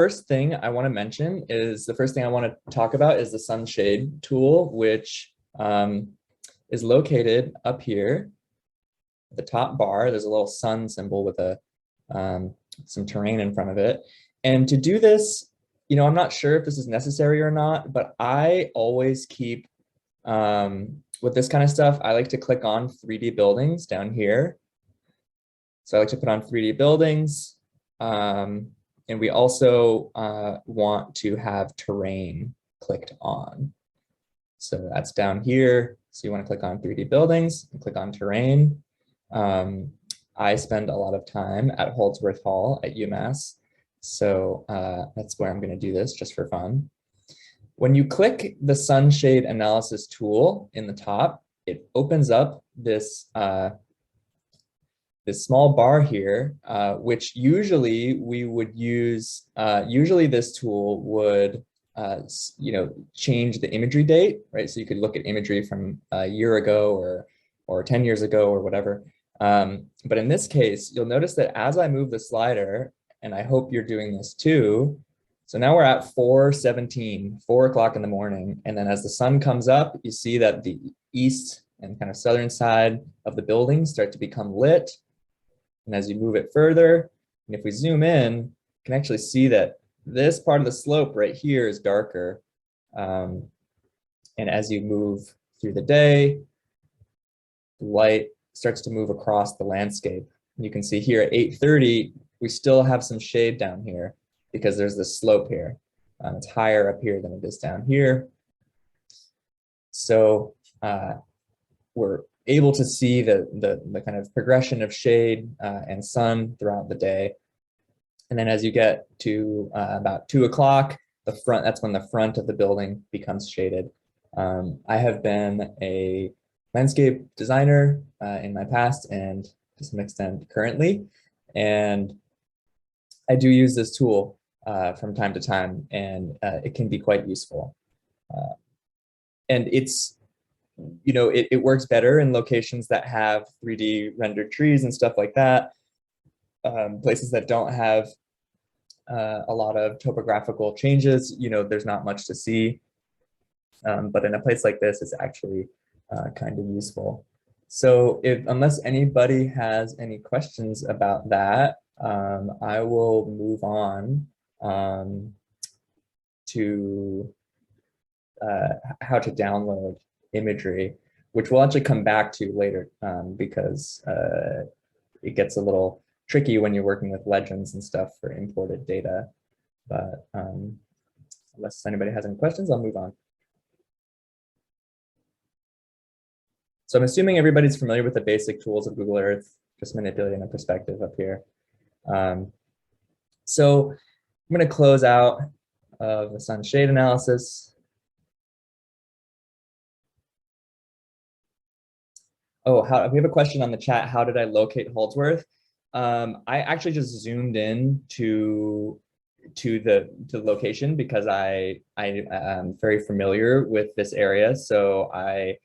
first thing I want to mention is the first thing I want to talk about is the sunshade tool, which is located up here. The top bar, there's a little sun symbol with a some terrain in front of it. And to do this, I'm not sure if this is necessary or not, but I always keep, with this kind of stuff, I like to click on 3D buildings down here. So I like to put on 3D buildings. And we also want to have terrain clicked on. So that's down here. So you want to click on 3D buildings and click on terrain. I spend a lot of time at Holdsworth Hall at UMass. So that's where I'm going to do this just for fun. When you click the sunshade analysis tool in the top, it opens up this, this small bar here, which usually we would use, usually this tool would change the imagery date, right? So you could look at imagery from a year ago or 10 years ago or whatever. But in this case, you'll notice that as I move the slider, and I hope you're doing this too. So now we're at 4:17, 4 o'clock in the morning. And then as the sun comes up, you see that the east and kind of southern side of the building start to become lit. And as you move it further, and if we zoom in, you can actually see that this part of the slope right here is darker. And as you move through the day, the light starts to move across the landscape. And you can see here at 8:30, we still have some shade down here because there's this slope here. It's higher up here than it is down here. So we're able to see the kind of progression of shade and sun throughout the day. And then as you get to about 2 o'clock, that's when the front of the building becomes shaded. I have been a landscape designer in my past and to some extent currently. And I do use this tool from time to time, and it can be quite useful. And it's, it works better in locations that have 3D rendered trees and stuff like that. Places that don't have a lot of topographical changes, there's not much to see. But in a place like this, it's actually kind of useful. So unless anybody has any questions about that, I will move on to how to download imagery, which we'll actually come back to later because it gets a little tricky when you're working with legends and stuff for imported data. But unless anybody has any questions, I'll move on. So I'm assuming everybody's familiar with the basic tools of Google Earth, just manipulating a perspective up here. So I'm going to close out of the sun shade analysis. Oh, we have a question on the chat. How did I locate Holdsworth? I actually just zoomed in to the location because I am very familiar with this area. So I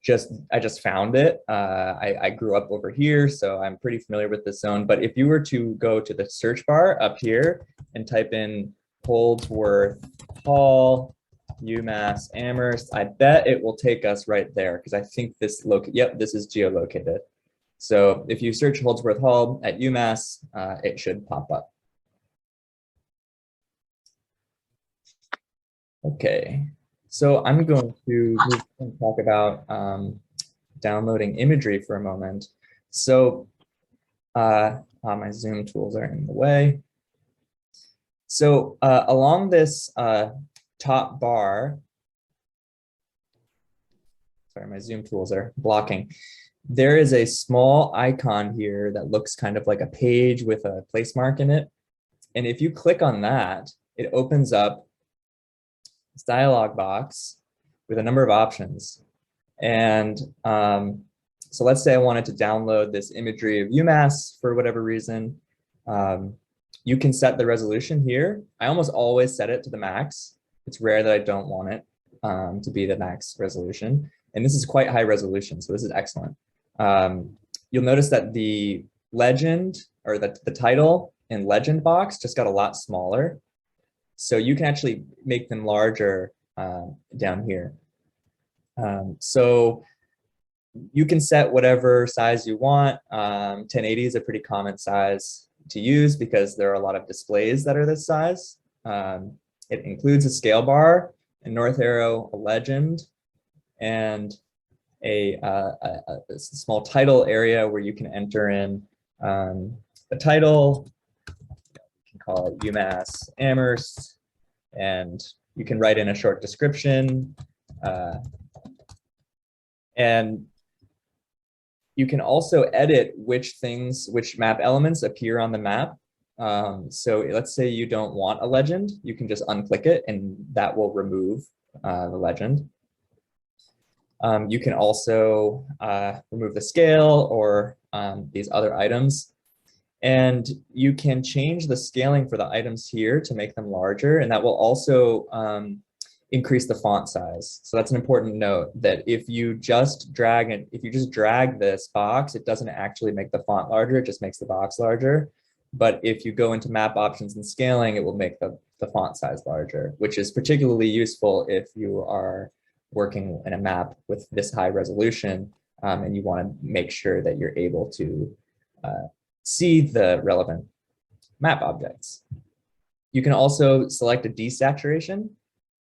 just found it. I grew up over here, so I'm pretty familiar with this zone. But if you were to go to the search bar up here and type in Holdsworth Hall, UMass Amherst, I bet it will take us right there because I think this this is geolocated. So if you search Holdsworth Hall at UMass, it should pop up. Okay. So I'm going to move and talk about downloading imagery for a moment. So my Zoom tools are in the way. So along this top bar, sorry, my Zoom tools are blocking. There is a small icon here that looks kind of like a page with a place mark in it. And if you click on that, it opens up this dialog box with a number of options. And so let's say I wanted to download this imagery of UMass for whatever reason. You can set the resolution here. I almost always set it to the max. It's rare that I don't want it to be the max resolution. And this is quite high resolution, so this is excellent. You'll notice that the legend or the title and legend box just got a lot smaller. So you can actually make them larger down here. So you can set whatever size you want. 1080 is a pretty common size to use because there are a lot of displays that are this size. It includes a scale bar, a north arrow, a legend, and a small title area where you can enter in the title. You can call it UMass Amherst, and you can write in a short description. And you can also edit which map elements appear on the map. So let's say you don't want a legend, you can just unclick it and that will remove the legend. You can also remove the scale or these other items. And you can change the scaling for the items here to make them larger, and that will also increase the font size. So that's an important note, that if you just drag this box, it doesn't actually make the font larger, it just makes the box larger. But if you go into map options and scaling, it will make the font size larger, which is particularly useful if you are working in a map with this high resolution and you want to make sure that you're able to see the relevant map objects. You can also select a desaturation.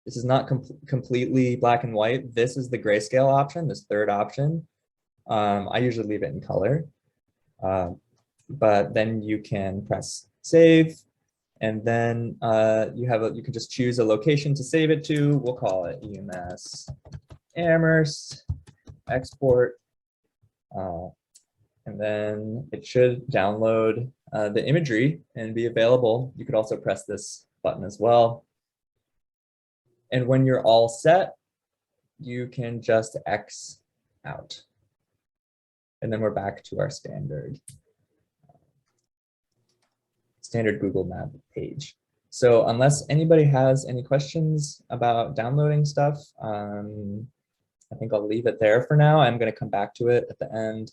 This is not completely black and white. This is the grayscale option, this third option. I usually leave it in color, but then you can press save, and then you can just choose a location to save it to. We'll call it UMass Amherst, export, and then it should download the imagery and be available. You could also press this button as well. And when you're all set, you can just X out. And then we're back to our standard Google Map page. So unless anybody has any questions about downloading stuff, I think I'll leave it there for now. I'm going to come back to it at the end.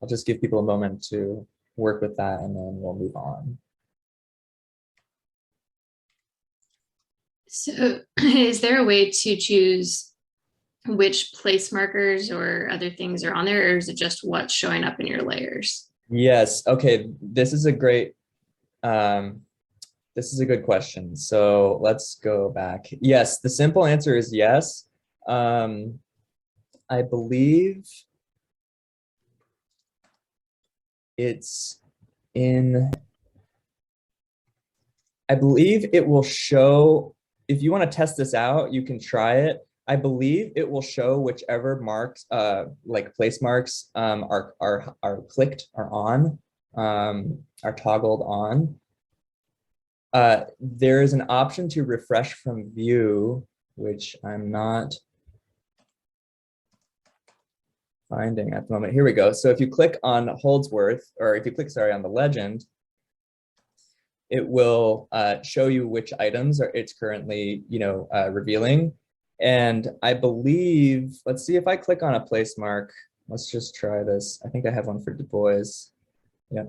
I'll just give people a moment to work with that, and then we'll move on. So is there a way to choose which place markers or other things are on there, or is it just what's showing up in your layers? Yes. Okay. This is a good question. So let's go back. Yes, the simple answer is yes. I believe it's in, I believe it will show, if you want to test this out, you can try it. I believe it will show whichever marks, like place marks, are clicked, are on, are toggled on. There is an option to refresh from view, which I'm not finding at the moment. Here we go. So if you click on Holdsworth, or if you click, sorry, on the legend, it will show you which items it's currently, revealing. And I believe, let's see if I click on a place mark. Let's just try this. I think I have one for Du Bois. Yeah.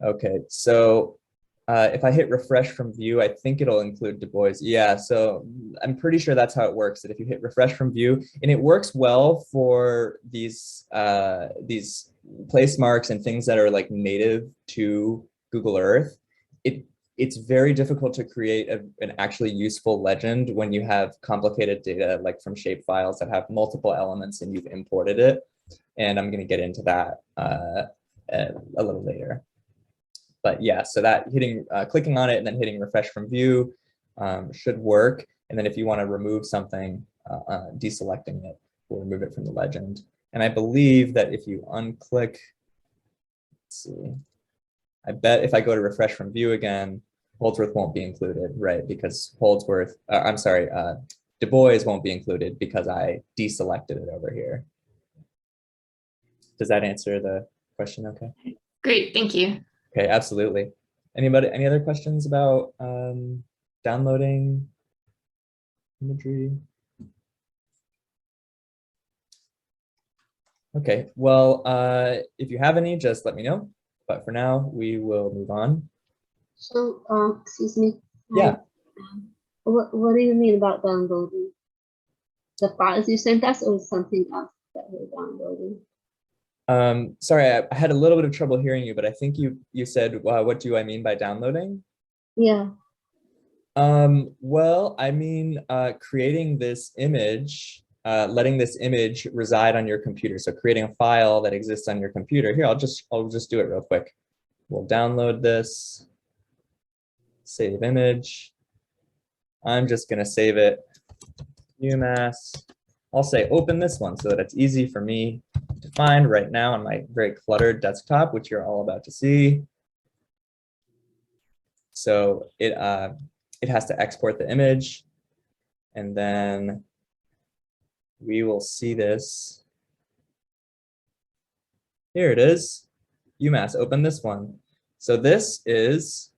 Okay. So if I hit refresh from view, I think it'll include Du Bois. Yeah. So I'm pretty sure that's how it works. That if you hit refresh from view, and it works well for these place marks and things that are like native to Google Earth. It's very difficult to create an actually useful legend when you have complicated data, like from shape files that have multiple elements and you've imported it. And I'm going to get into that a little later. But yeah, so that clicking on it and then hitting refresh from view should work. And then if you want to remove something, deselecting it will remove it from the legend. And I believe that if you unclick, let's see, I bet if I go to refresh from view again, Holdsworth won't be included, right? Because Du Bois won't be included because I deselected it over here. Does that answer the question okay? Great, thank you. Okay, absolutely. Any other questions about downloading imagery? Okay, well, if you have any, just let me know. But for now, we will move on. So, excuse me. Yeah. What do you mean about downloading? The files you sent us or something else that we're downloading? Sorry, I had a little bit of trouble hearing you, but I think you said, what do I mean by downloading? Yeah. Well, I mean, creating this image, letting this image reside on your computer. So creating a file that exists on your computer. Here, I'll just do it real quick. We'll download this, save image. I'm just gonna save it, UMass. I'll say open this one so that it's easy for me to find right now on my very cluttered desktop, which you're all about to see. So it has to export the image, and then we will see this. Here it is. UMass, open this one. So this is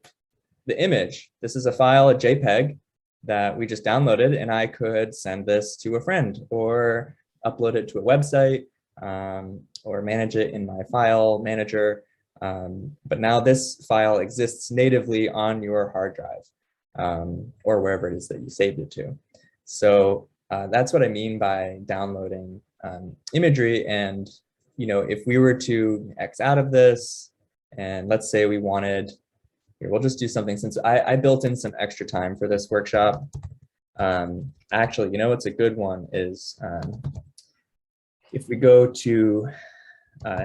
the image. This is a file, a JPEG, that we just downloaded, and I could send this to a friend or upload it to a website or manage it in my file manager. But now this file exists natively on your hard drive or wherever it is that you saved it to. So that's what I mean by downloading imagery. And if we were to X out of this, and let's say we wanted, here, we'll just do something, since I built in some extra time for this workshop. Actually, what's a good one is if we go to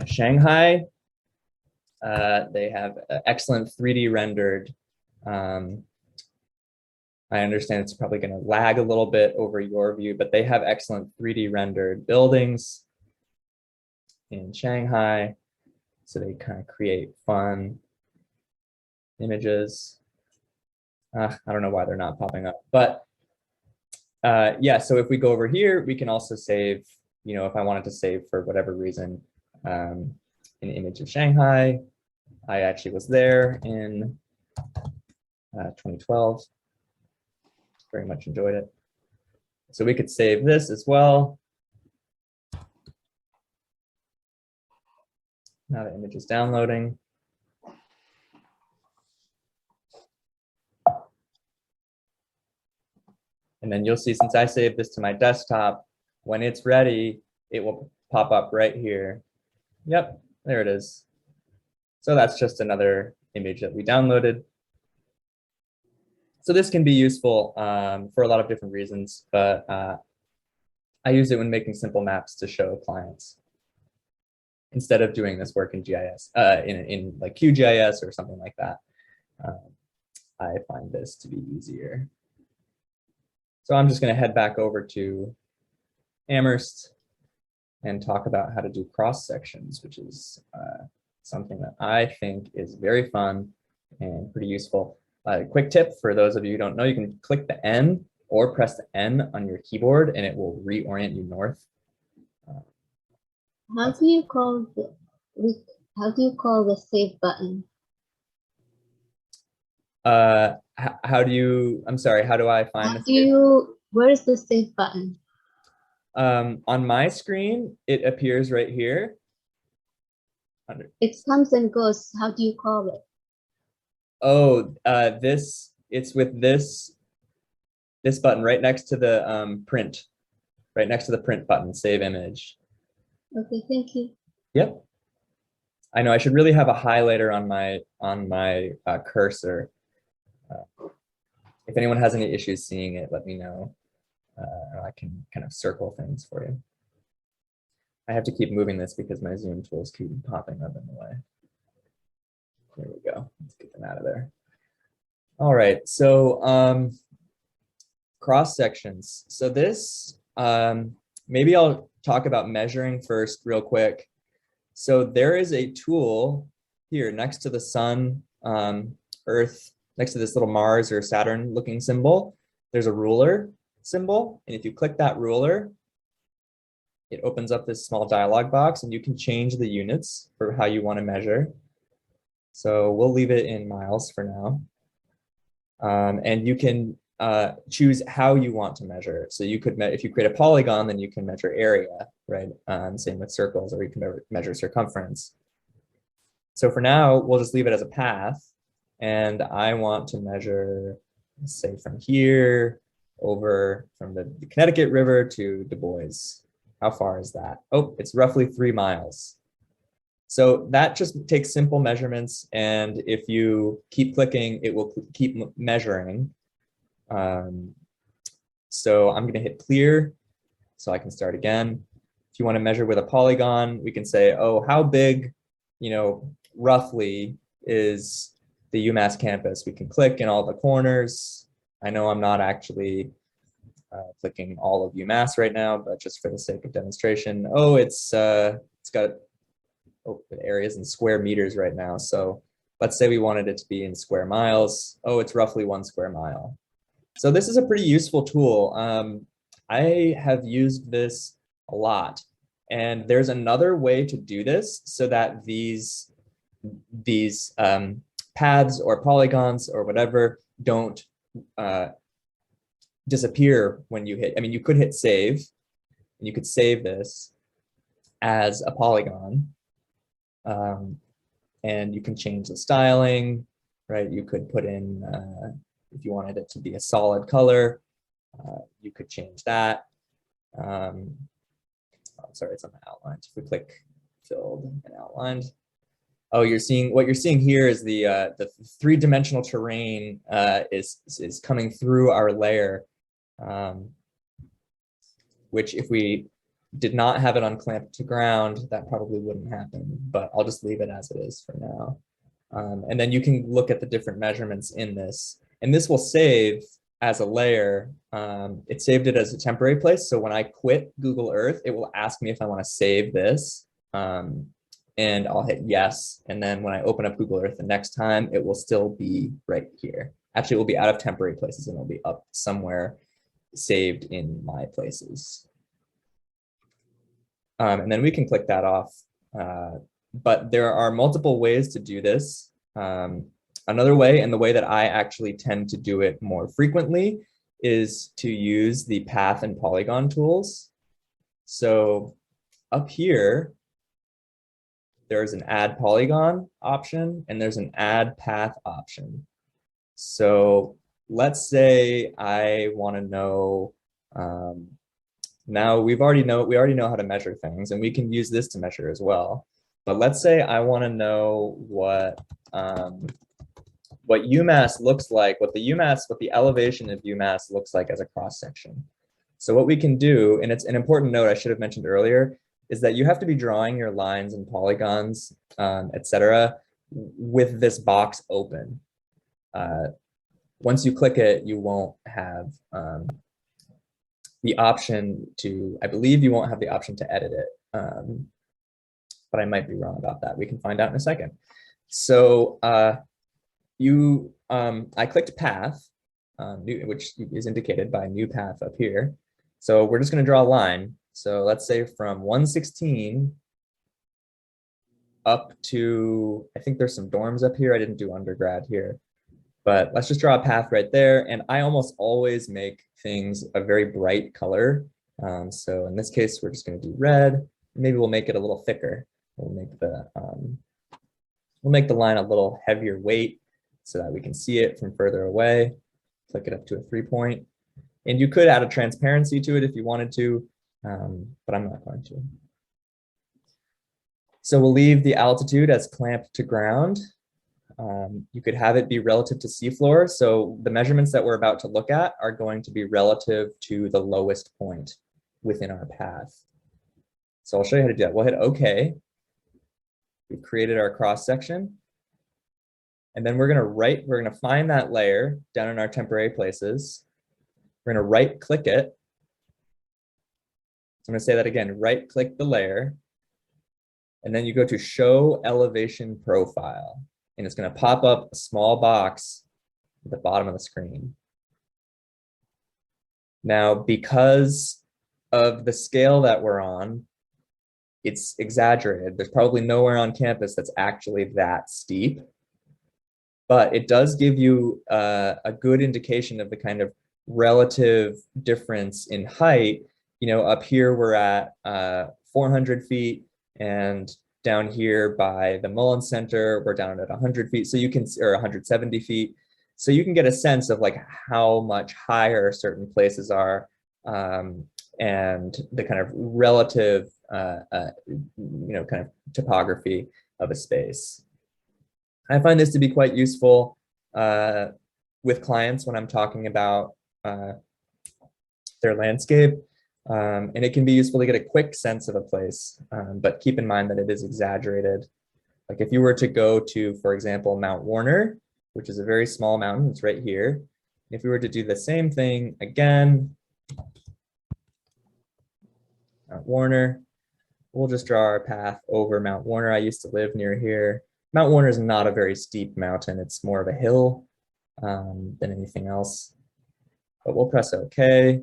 Shanghai, they have excellent 3D rendered. I understand it's probably going to lag a little bit over your view, but they have excellent 3D rendered buildings in Shanghai. So they kind of create fun images. I don't know why they're not popping up, but yeah, so if we go over here, we can also save, if I wanted to save for whatever reason, an image of Shanghai. I actually was there in 2012. Very much enjoyed it. So we could save this as well. Now the image is downloading. And then you'll see, since I saved this to my desktop, when it's ready, it will pop up right here. Yep, there it is. So that's just another image that we downloaded. So this can be useful for a lot of different reasons, but I use it when making simple maps to show clients, instead of doing this work in GIS, in like QGIS or something like that. I find this to be easier. So I'm just going to head back over to Amherst and talk about how to do cross sections, which is something that I think is very fun and pretty useful. Quick tip for those of you who don't know, you can click the N or press the N on your keyboard and it will reorient you north. How do you call the save button? I'm sorry, how do I find Where is the save button? On my screen, it appears right here. It comes and goes. How do you call it? Oh, it's with this button right next to the print, right next to the print button, save image. Okay, thank you. Yep. I know I should really have a highlighter on my cursor. If anyone has any issues seeing it, let me know. I can kind of circle things for you. I have to keep moving this because my Zoom tools keep popping up in the way. There we go. Let's get them out of there. All right, so cross sections. So this, maybe I'll talk about measuring first real quick. So there is a tool here next to the sun, Earth, next to this little Mars or Saturn looking symbol. There's a ruler symbol. And if you click that ruler, it opens up this small dialog box and you can change the units for how you want to measure. So we'll leave it in miles for now. And you can choose how you want to measure. So you could, if you create a polygon, then you can measure area, right? Same with circles, or you can measure circumference. So for now, we'll just leave it as a path. and I want to measure, let's say from here over from the Connecticut River to Du Bois. How far is that? Oh, it's roughly 3 miles. So that just takes simple measurements, and if you keep clicking, it will keep measuring. So I'm going to hit clear so I can start again. If you want to measure with a polygon, we can say, oh, how big, roughly is the UMass campus? We can click in all the corners. I know I'm not actually clicking all of UMass right now, but just for the sake of demonstration, oh, it's got areas in square meters right now. So let's say we wanted it to be in square miles. Oh, it's roughly 1 square mile. So this is a pretty useful tool. I have used this a lot. And there's another way to do this so that these paths or polygons or whatever don't disappear when you hit. I mean, you could hit save, and you could save this as a polygon. And you can change the styling, right? You could put in, if you wanted it to be a solid color, you could change that. Sorry, it's on the outline. If we click filled and outlined. Oh, what you're seeing here is the 3-dimensional terrain is coming through our layer, which if we did not have it unclamped to ground, that probably wouldn't happen, but I'll just leave it as it is for now. And then you can look at the different measurements in this, and this will save as a layer. It saved it as a temporary place. So when I quit Google Earth, it will ask me if I want to save this, and I'll hit yes. And then when I open up Google Earth the next time, it will still be right here. Actually, it will be out of temporary places and it'll be up somewhere saved in my places. And then we can click that off. But there are multiple ways to do this. Another way, and the way that I actually tend to do it more frequently, is to use the path and polygon tools. So up here, there's an add polygon option and there's an add path option. So let's say I want to know, now we already know how to measure things, and we can use this to measure as well. But let's say I want to know what UMass looks like, what the elevation of UMass looks like as a cross section. So what we can do, and it's an important note I should have mentioned earlier, is that you have to be drawing your lines and polygons, etc., with this box open. Once you click it, you won't have the option to, I believe you won't have the option to edit it, but I might be wrong about that. We can find out in a second. So I clicked path, which is indicated by new path up here. So we're just going to draw a line. So let's say from 116 up to, I think there's some dorms up here. I didn't do undergrad here, but let's just draw a path right there. And I almost always make things a very bright color. So in this case, we're just going to do red. Maybe we'll make it a little thicker. We'll make the line a little heavier weight so that we can see it from further away. Click it up to a 3-point. And you could add a transparency to it if you wanted to, but I'm not going to. So we'll leave the altitude as clamped to ground. You could have it be relative to seafloor. So the measurements that we're about to look at are going to be relative to the lowest point within our path. So I'll show you how to do that. We'll hit OK. We've created our cross section. And then we're going to find that layer down in our temporary places. We're going to right click it. So I'm going to say that again, right click the layer. And then you go to show elevation profile. And it's going to pop up a small box at the bottom of the screen. Now, because of the scale that we're on, it's exaggerated. There's probably nowhere on campus that's actually that steep. But it does give you a good indication of the kind of relative difference in height. Up here we're at 400 feet, and down here by the Mullen Center, we're down at 100 feet. So you can, or 170 feet. So you can get a sense of like how much higher certain places are, and the kind of relative, kind of topography of a space. I find this to be quite useful with clients when I'm talking about their landscape. And it can be useful to get a quick sense of a place, but keep in mind that it is exaggerated. Like if you were to go to, for example, Mount Warner, which is a very small mountain, it's right here. If we were to do the same thing again, Mount Warner, we'll just draw our path over Mount Warner. I used to live near here. Mount Warner is not a very steep mountain. It's more of a hill than anything else. But we'll press OK.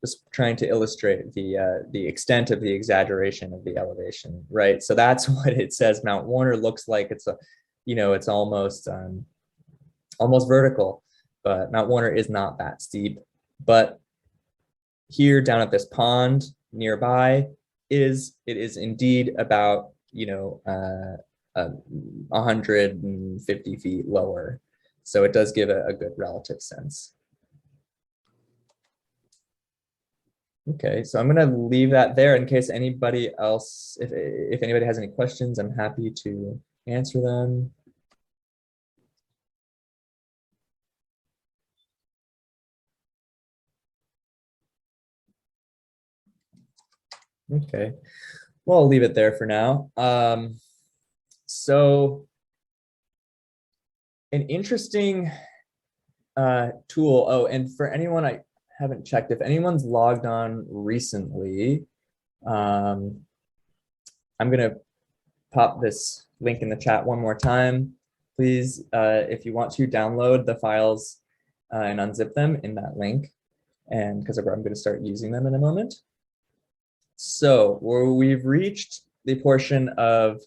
Just trying to illustrate the extent of the exaggeration of the elevation, right? So that's what it says Mount Warner looks like. It's a, it's almost vertical, but Mount Warner is not that steep. But here down at this pond nearby it is indeed about 150 feet lower. So it does give a good relative sense. Okay, so I'm going to leave that there in case anybody else, if anybody has any questions, I'm happy to answer them. Okay, well, I'll leave it there for now. So an interesting tool. Oh, and for anyone, I haven't checked if anyone's logged on recently. I'm gonna pop this link in the chat one more time. Please, if you want to download the files and unzip them in that link, and because I'm going to start using them in a moment. So we've reached the portion of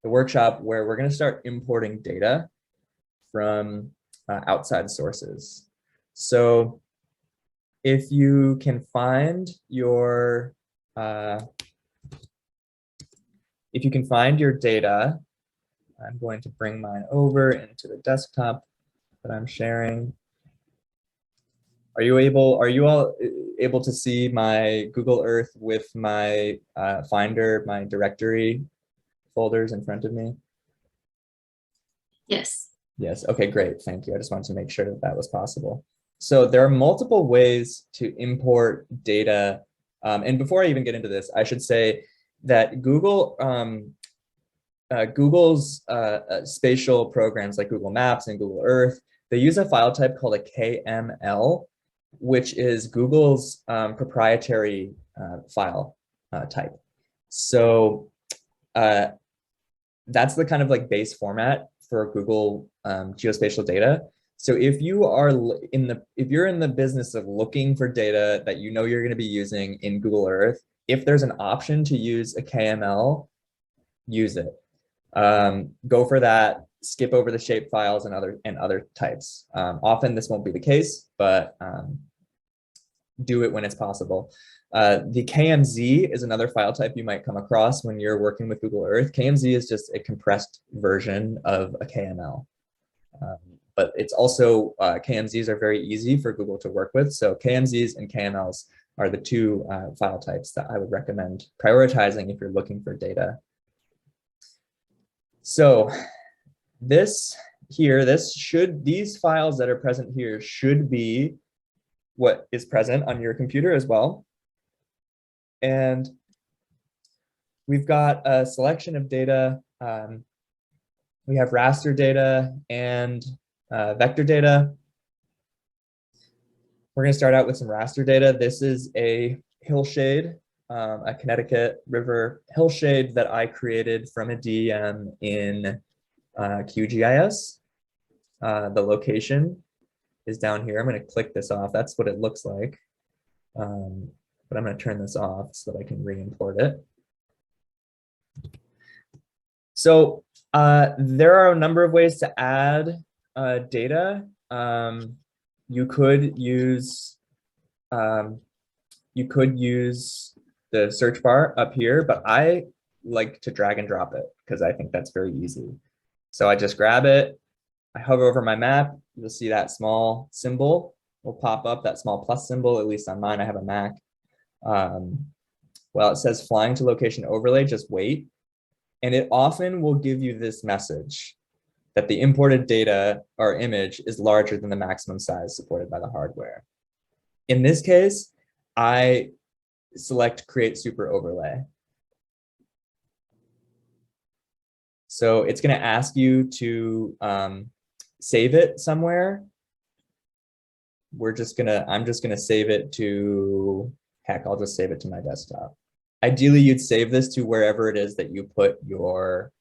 the workshop where we're going to start importing data from outside sources. So if you can find your data, I'm going to bring mine over into the desktop that I'm sharing. Are you all able to see my Google Earth with my Finder, my directory folders in front of me? Yes. Yes, okay, great, thank you. I just wanted to make sure that that was possible. So there are multiple ways to import data. And before I even get into this, I should say that Google's spatial programs like Google Maps and Google Earth, they use a file type called a KML, which is Google's proprietary file type. So that's the kind of like base format for Google geospatial data. So if you're in the business of looking for data that you're going to be using in Google Earth, if there's an option to use a KML, use it. Go for that. Skip over the shape files and other types. Often this won't be the case, but do it when it's possible. The KMZ is another file type you might come across when you're working with Google Earth. KMZ is just a compressed version of a KML. But it's also, KMZs are very easy for Google to work with. So KMZs and KMLs are the two file types that I would recommend prioritizing if you're looking for data. So these files that are present here should be what is present on your computer as well. And we've got a selection of data. We have raster data and vector data. We're going to start out with some raster data. This is a hillshade, a Connecticut River hillshade that I created from a DEM in QGIS. The location is down here. I'm going to click this off. That's what it looks like. But I'm going to turn this off so that I can re-import it. So there are a number of ways to add data. You could use the search bar up here, but I like to drag and drop it because I think that's very easy. So I just grab it, I hover over my map, you'll see that small symbol will pop up, that small plus symbol, at least on mine, I have a Mac. Well, it says flying to location overlay, just wait. And it often will give you this message that the imported data or image is larger than the maximum size supported by the hardware. In this case, I select create super overlay. So it's going to ask you to save it somewhere. I'm just gonna save it to, heck, I'll just save it to my desktop. Ideally, you'd save this to wherever it is that you put your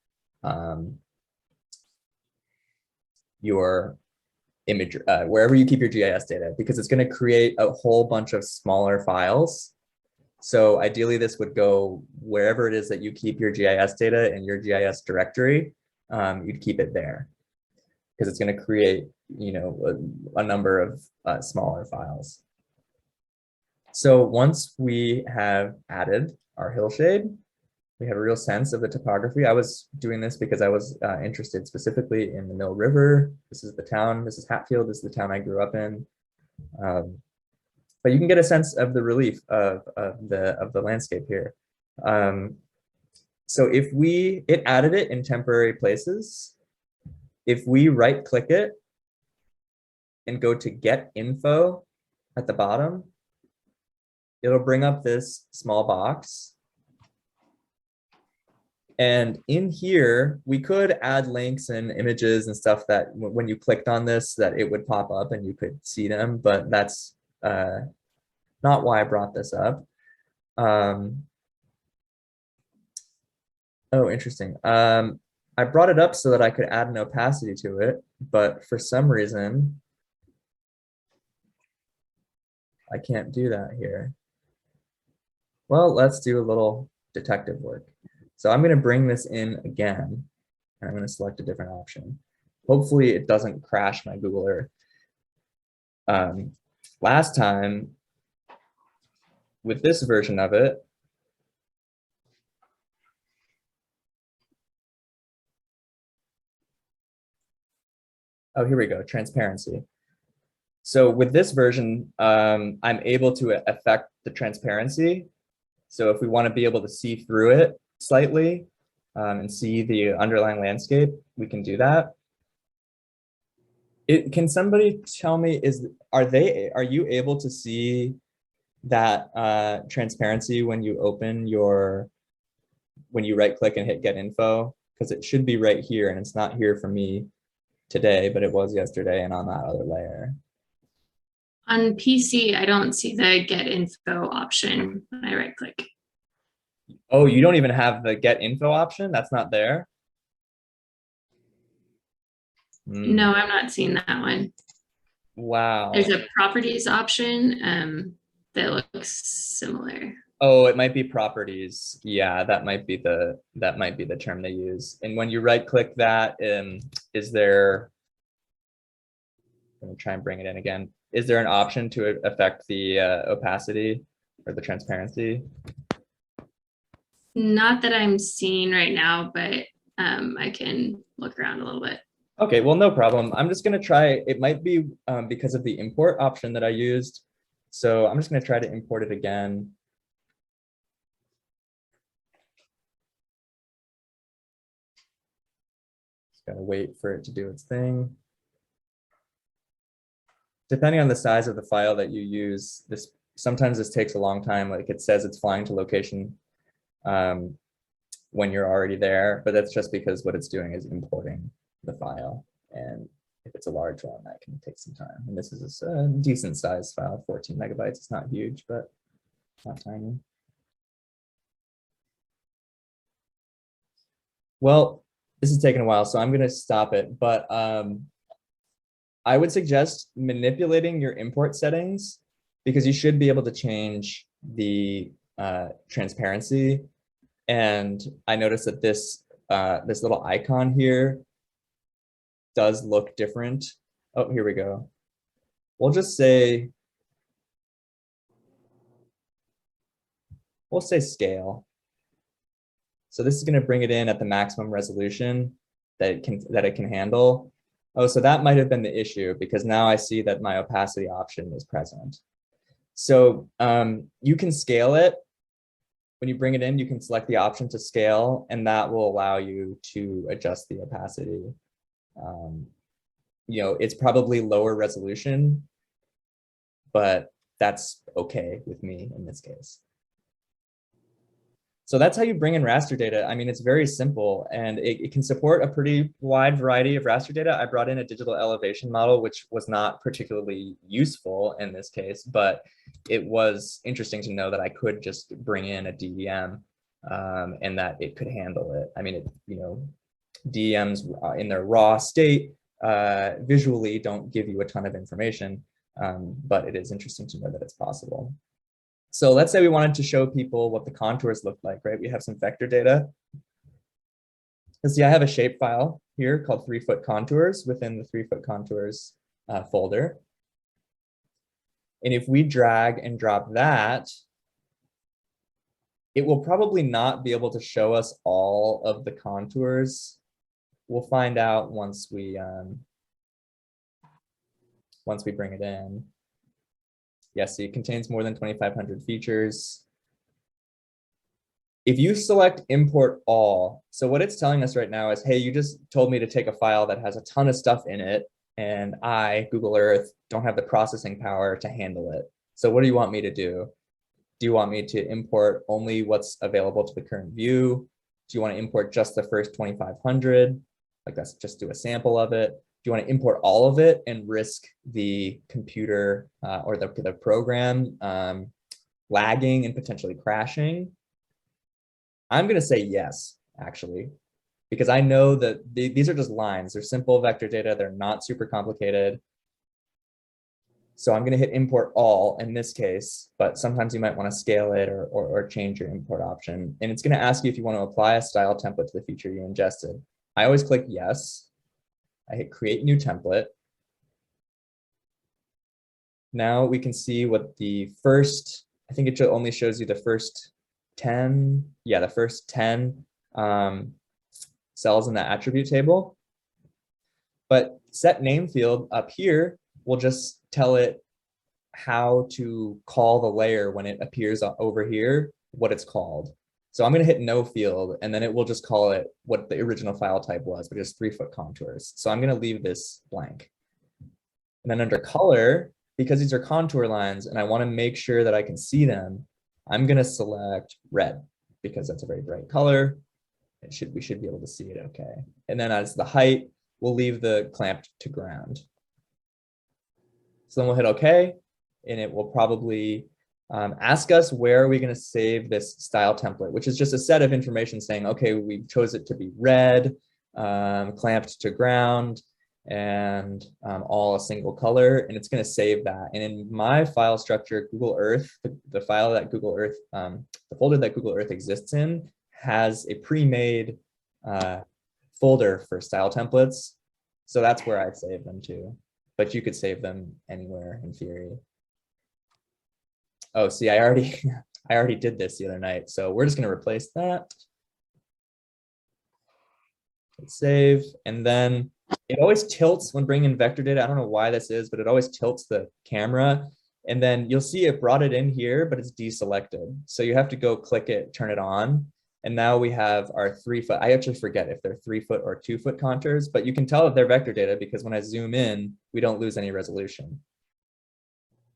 image, wherever you keep your GIS data, because it's going to create a whole bunch of smaller files. So ideally, this would go wherever it is that you keep your GIS data in your GIS directory, you'd keep it there, because it's going to create, you know, a number of smaller files. So once we have added our hillshade, we have a real sense of the topography. I was doing this because I was interested specifically in the Mill River. This is the town, this is Hatfield, this is the town I grew up in. But you can get a sense of the relief of the landscape here. So if it added it in temporary places. If we right click it and go to get info at the bottom, it'll bring up this small box. And in here, we could add links and images and stuff that when you clicked on this, that it would pop up and you could see them, but that's not why I brought this up. Oh, interesting. I brought it up so that I could add an opacity to it, but for some reason, I can't do that here. Well, let's do a little detective work. So I'm going to bring this in again, and I'm going to select a different option. Hopefully it doesn't crash my Google Earth. Last time, with this version of it, oh, here we go, transparency. So with this version, I'm able to affect the transparency. So if we want to be able to see through it slightly and see the underlying landscape, we can do that. Can somebody tell me, are you able to see that transparency when you when you right click and hit get info? Because it should be right here, and it's not here for me today, but it was yesterday and on that other layer. On PC, I don't see the get info option when I right click. Oh, you don't even have the get info option? That's not there? No, I'm not seeing that one. Wow. There's a properties option that looks similar. Oh, it might be properties. Yeah, that might be the term they use. And when you right click that, is there, let me try and bring it in again. Is there an option to affect the opacity or the transparency? Not that I'm seeing right now, but I can look around a little bit. Okay, well, no problem. I'm just going to try. It might be because of the import option that I used. So I'm just going to try to import it again. Just got to wait for it to do its thing. Depending on the size of the file that you use, sometimes this takes a long time. Like it says it's flying to location when you're already there, but that's just because what it's doing is importing the file. And if it's a large one, that can take some time. And this is a decent sized file, 14 megabytes. It's not huge, but not tiny. Well, this is taking a while, so I'm going to stop it. But I would suggest manipulating your import settings, because you should be able to change the transparency. And I noticed that this little icon here does look different. Oh, here we go. We'll say scale. So this is going to bring it in at the maximum resolution that it can handle. Oh, so that might have been the issue, because now I see that my opacity option is present. So you can scale it. When you bring it in, you can select the option to scale, and that will allow you to adjust the opacity. It's probably lower resolution, but that's okay with me in this case. So that's how you bring in raster data. I mean, it's very simple, and it can support a pretty wide variety of raster data. I brought in a digital elevation model, which was not particularly useful in this case, but it was interesting to know that I could just bring in a DEM and that it could handle it. I mean, DEMs in their raw state visually don't give you a ton of information, but it is interesting to know that it's possible. So let's say we wanted to show people what the contours look like, right? We have some vector data. Let's see, I have a shape file here called 3-foot contours within the 3-foot contours folder. And if we drag and drop that, it will probably not be able to show us all of the contours. We'll find out once we bring it in. Yes, it contains more than 2,500 features. If you select import all, so what it's telling us right now is, hey, you just told me to take a file that has a ton of stuff in it, and I, Google Earth, don't have the processing power to handle it. So what do you want me to do? Do you want me to import only what's available to the current view? Do you want to import just the first 2,500? Like, let's just do a sample of it. Do you want to import all of it and risk the computer or the program lagging and potentially crashing? I'm going to say yes, actually, because I know that these are just lines. They're simple vector data. They're not super complicated. So I'm going to hit import all in this case, but sometimes you might want to scale it or change your import option. And it's going to ask you if you want to apply a style template to the feature you ingested. I always click yes. I hit create new template. Now we can see what the first, I think it only shows you the first 10, yeah, the first 10 cells in the attribute table. But set name field up here will just tell it how to call the layer when it appears over here, what it's called. So I'm going to hit no field, and then it will just call it what the original file type was, which is 3-foot contours. So I'm going to leave this blank. And then under color, because these are contour lines and I want to make sure that I can see them, I'm going to select red because that's a very bright color. We should be able to see it okay. And then as the height, we'll leave the clamped to ground. So then we'll hit OK, and it will probably ask us where are we going to save this style template, which is just a set of information saying, okay, we chose it to be red, clamped to ground, and all a single color, and it's going to save that. And in my file structure, Google Earth, the file that Google Earth, the folder that Google Earth exists in has a pre-made folder for style templates. So that's where I'd save them to, but you could save them anywhere in theory. Oh, see, I already did this the other night, so we're just going to replace that. Hit save, and then it always tilts when bringing in vector data. I don't know why this is, but it always tilts the camera, and then you'll see it brought it in here, but it's deselected. So you have to go click it, turn it on, and now we have our 3-foot. I actually forget if they're 3-foot or 2-foot contours, but you can tell that they're vector data because when I zoom in, we don't lose any resolution.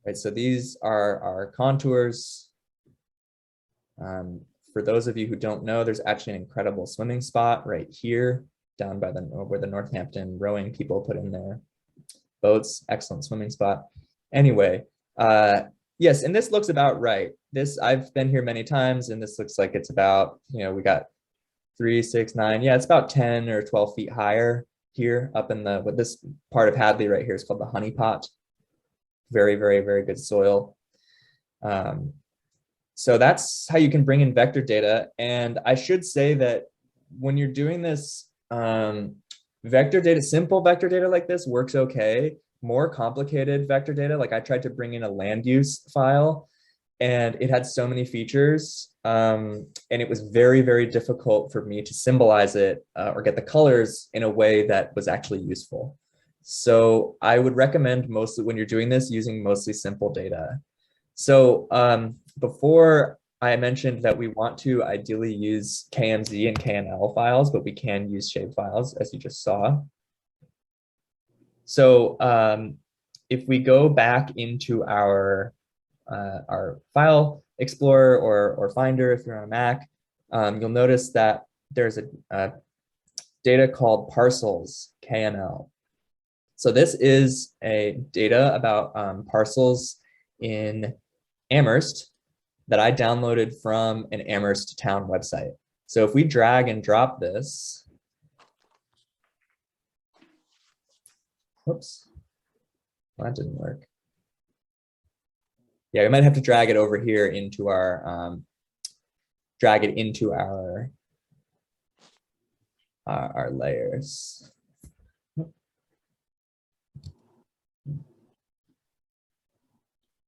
Right, so these are our contours. For those of you who don't know, there's actually an incredible swimming spot right here down by where the Northampton rowing people put in their boats. Excellent swimming spot. Anyway, yes, and this looks about right. I've been here many times, and this looks like it's about, we got 3, 6, 9. Yeah, it's about 10 or 12 feet higher here up in what this part of Hadley right here is called the honey pot. Very, very, very good soil. So that's how you can bring in vector data. And I should say that when you're doing this, vector data, simple vector data like this works okay. More complicated vector data, like I tried to bring in a land use file and it had so many features and it was very, very difficult for me to symbolize it or get the colors in a way that was actually useful. So I would recommend mostly when you're doing this, using mostly simple data. So before I mentioned that we want to ideally use KMZ and KNL files, but we can use shape files, as you just saw. So if we go back into our file explorer or finder, if you're on a Mac, you'll notice that there's a data called parcels, KNL. So this is a data about parcels in Amherst that I downloaded from an Amherst town website. So if we drag and drop this, whoops, well, that didn't work. Yeah, we might have to drag it over here into our, drag it into our layers.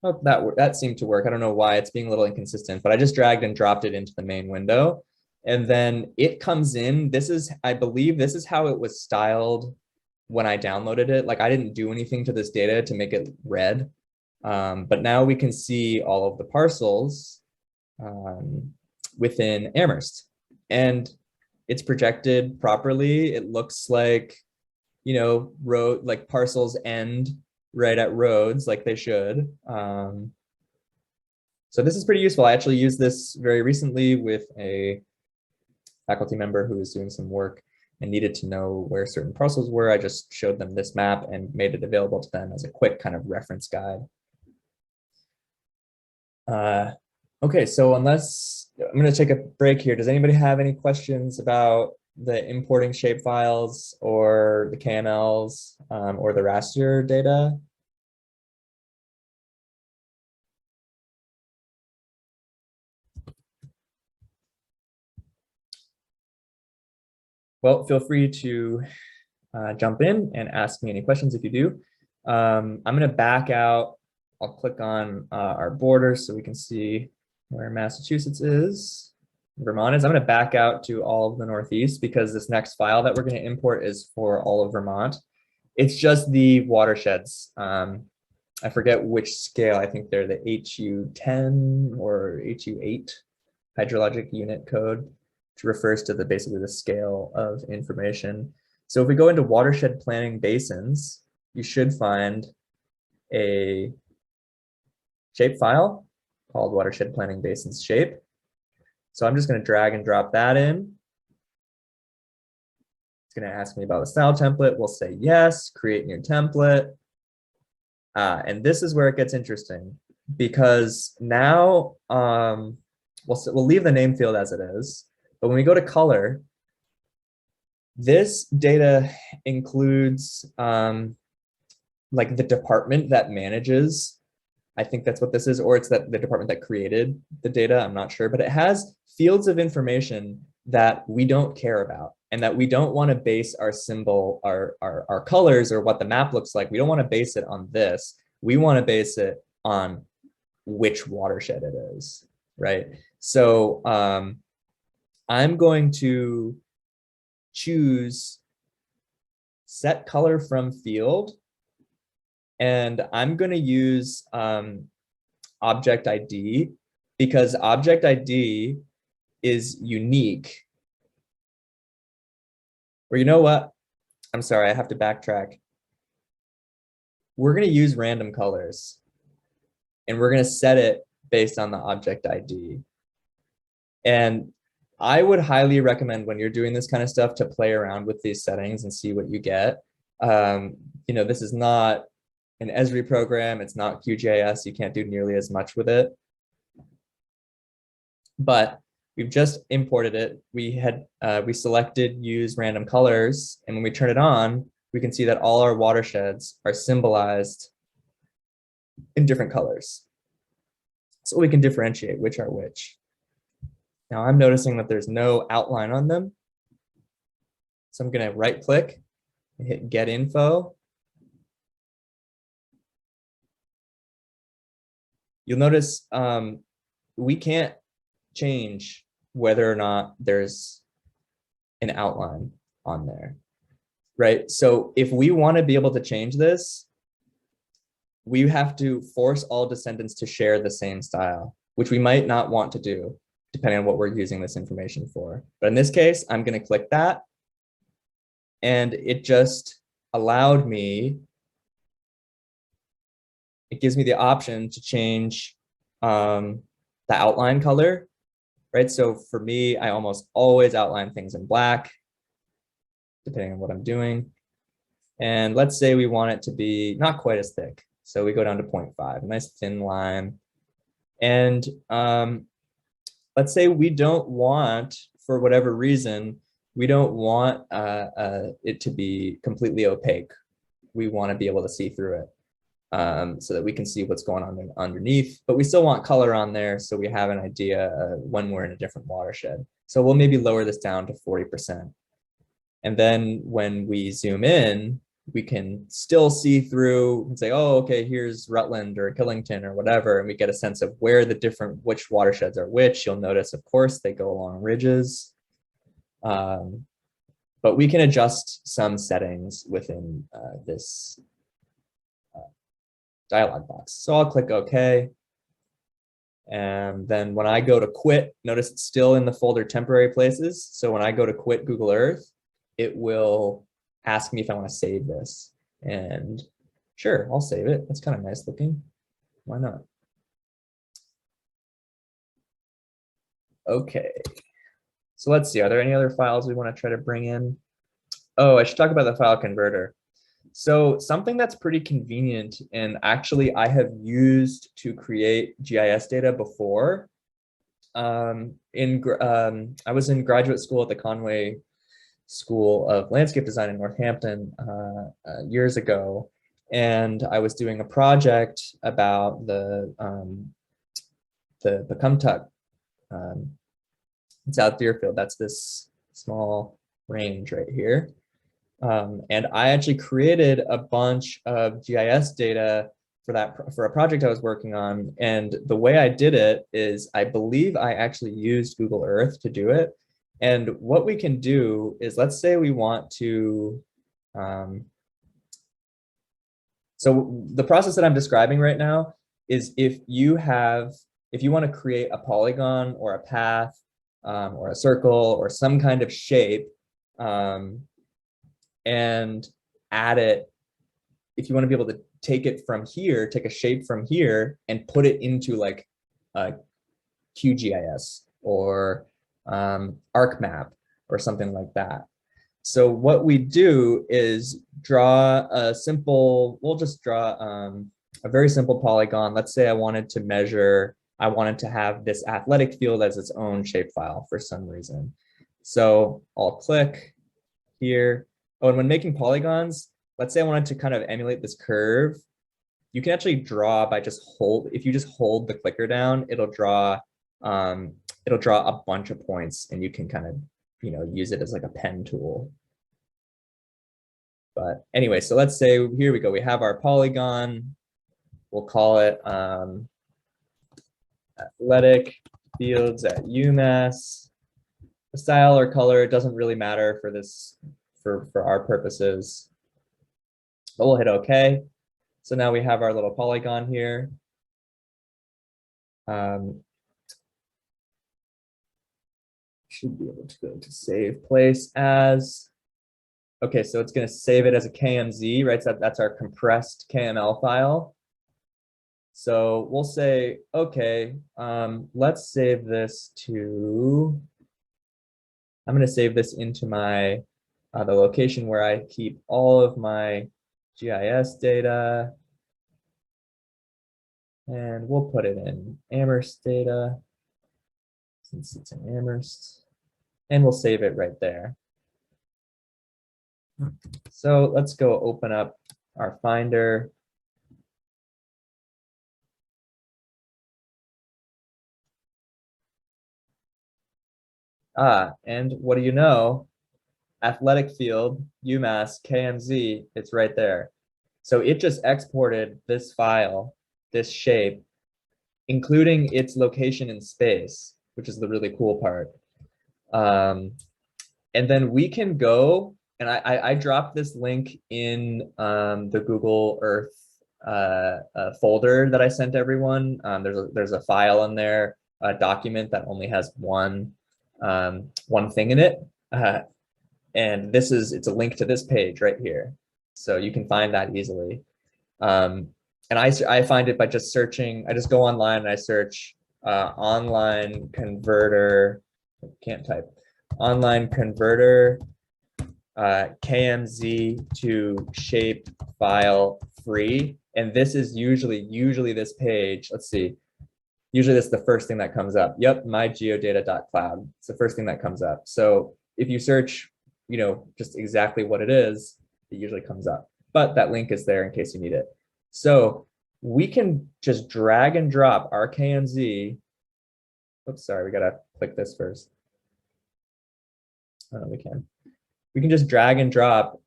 Oh, that seemed to work. I don't know why it's being a little inconsistent, but I just dragged and dropped it into the main window. And then it comes in. This is, I believe this is how it was styled when I downloaded it. Like I didn't do anything to this data to make it red. But now we can see all of the parcels within Amherst. And it's projected properly. It looks like, you know, road, like parcels end right at roads like they should. So this is pretty useful. I actually used this very recently with a faculty member who was doing some work and needed to know where certain parcels were. I just showed them this map and made it available to them as a quick kind of reference guide. Okay, so unless I'm going to take a break here, does anybody have any questions about the importing shape files or the KNLs or the raster data? Well, feel free to jump in and ask me any questions if you do. I'm going to back out. I'll click on our border so we can see where Massachusetts is, Vermont is. I'm going to back out to all of the Northeast because this next file that we're going to import is for all of Vermont. It's just the watersheds. I forget which scale. I think they're the HU10 or HU8 hydrologic unit code, which refers to basically the scale of information. So if we go into watershed planning basins, you should find a shape file called watershed planning basins shape. So I'm just going to drag and drop that in. It's going to ask me about the style template. We'll say yes, create new template. And this is where it gets interesting because now we'll leave the name field as it is. But when we go to color, this data includes like the department that manages. I think that's what this is, or it's that the department that created the data. I'm not sure, but it has fields of information that we don't care about and that we don't want to base our symbol, our colors or what the map looks like. We don't want to base it on this. We want to base it on which watershed it is, right? So I'm going to choose set color from field. And I'm going to use object ID because object ID is unique. Or you know what? I'm sorry, I have to backtrack. We're going to use random colors and we're going to set it based on the object ID. And I would highly recommend when you're doing this kind of stuff to play around with these settings and see what you get. You know, this is not an Esri program, it's not QGIS, you can't do nearly as much with it. But we've just imported it. We selected use random colors, and when we turn it on, we can see that all our watersheds are symbolized in different colors. So we can differentiate which are which. Now I'm noticing that there's no outline on them. So I'm gonna right click and hit get info. You'll notice we can't change whether or not there's an outline on there, right? So if we want to be able to change this, we have to force all descendants to share the same style, which we might not want to do depending on what we're using this information for. But in this case, I'm going to click that, and it just allowed me, it gives me the option to change the outline color, right? So for me, I almost always outline things in black, depending on what I'm doing. And let's say we want it to be not quite as thick. So we go down to 0.5, a nice thin line. And let's say we don't want, for whatever reason, we don't want it to be completely opaque. We want to be able to see through it so that we can see what's going on underneath, but we still want color on there so we have an idea when we're in a different watershed. So we'll maybe lower this down to 40%. And then when we zoom in, we can still see through and say, oh, okay, here's Rutland or Killington or whatever, and we get a sense of where the different, which watersheds are which. You'll notice, of course, they go along ridges. But we can adjust some settings within this dialog box. So I'll click OK. And then when I go to quit, notice it's still in the folder temporary places. So when I go to quit Google Earth, it will ask me if I want to save this. And sure, I'll save it. That's kind of nice looking. Why not? Okay. So let's see, are there any other files we want to try to bring in? Oh, I should talk about the file converter. So something that's pretty convenient, and actually I have used to create GIS data before. I was in graduate school at the Conway School of Landscape Design in Northampton years ago, and I was doing a project about the Pecumtuck in South Deerfield. That's this small range right here. And I actually created a bunch of GIS data for a project I was working on. And the way I did it is, I believe I actually used Google Earth to do it. And what we can do is, let's say we want to, so the process that I'm describing right now is if you want to create a polygon or a path or a circle or some kind of shape, and add it, if you want to be able to take it from here, take a shape from here and put it into like a QGIS or ArcMap or something like that. So what we do is draw a simple, we'll just draw a very simple polygon. Let's say I wanted to have this athletic field as its own shapefile for some reason. So I'll click here. Oh, and when making polygons, let's say I wanted to kind of emulate this curve. You can actually draw by if you just hold the clicker down, it'll draw a bunch of points, and you can kind of, use it as like a pen tool. But anyway, so let's say, here we go. We have our polygon. We'll call it athletic fields at UMass. The style or color, it doesn't really matter for this, for our purposes. But we'll hit OK. So now we have our little polygon here. Should be able to go to save place as. Okay, so it's going to save it as a KMZ, right? So that's our compressed KML file. So we'll say, okay, let's save this to, I'm going to save this into my, the location where I keep all of my GIS data. And we'll put it in Amherst data, since it's in Amherst. And we'll save it right there. So let's go open up our Finder. And what do you know? Athletic field, UMass, KMZ, it's right there. So it just exported this file, this shape, including its location in space, which is the really cool part. And then we can go, and I dropped this link in the Google Earth folder that I sent everyone. There's a file in there, a document that only has one thing in it. And it's a link to this page right here. So you can find that easily. And I find it by just searching. I just go online and I search online converter, can't type, online converter KMZ to shape file free. And this is usually this page. Let's see. Usually that's the first thing that comes up. Yep, mygeodata.cloud. It's the first thing that comes up. So if you search, just exactly what it is, it usually comes up. But that link is there in case you need it. So we can just drag and drop our KMZ. Oops, sorry, we gotta click this first. Oh, we can. We can just drag and drop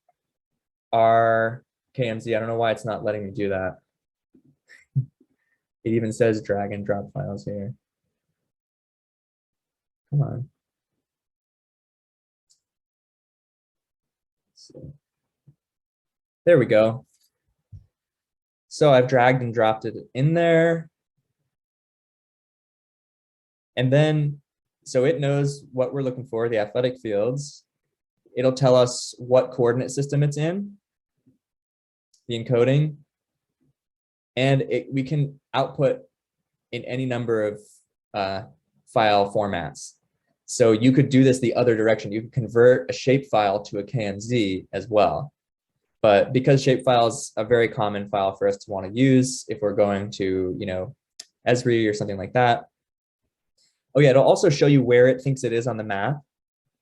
our KMZ. I don't know why it's not letting me do that. It even says drag and drop files here. Come on. So, there we go. So I've dragged and dropped it in there. And then, so it knows what we're looking for, the athletic fields. It'll tell us what coordinate system it's in, the encoding, and we can output in any number of file formats. So you could do this the other direction. You could convert a shapefile to a KMZ as well. But because shapefile is a very common file for us to want to use if we're going to, Esri or something like that. Oh yeah, it'll also show you where it thinks it is on the map,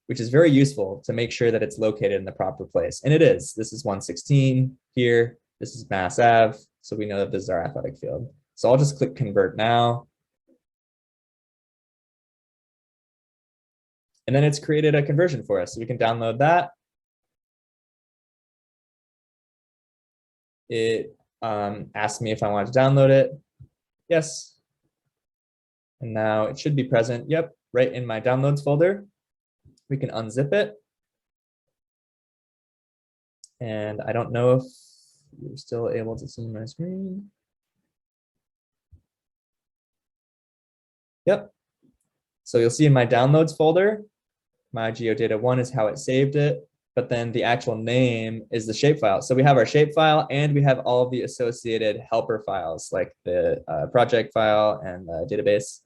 which is very useful to make sure that it's located in the proper place. And it is. This is 116 here. This is Mass Ave. So we know that this is our athletic field. So I'll just click convert now. And then it's created a conversion for us. So we can download that. It asked me if I wanted to download it. Yes. And now it should be present. Yep, right in my downloads folder. We can unzip it. And I don't know if you're still able to see my screen. Yep. So you'll see in my downloads folder, my geodata1 is how it saved it, but then the actual name is the shapefile. So we have our shapefile and we have all of the associated helper files like the project file and the database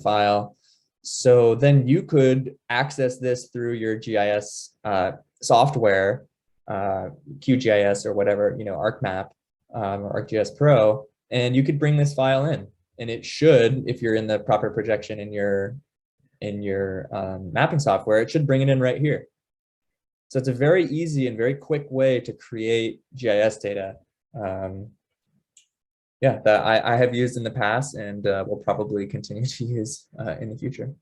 file. So then you could access this through your GIS software, QGIS or whatever, ArcMap or ArcGIS Pro, and you could bring this file in. And it should, if you're in the proper projection in your mapping software, it should bring it in right here. So it's a very easy and very quick way to create GIS data. Yeah, that I have used in the past and will probably continue to use in the future.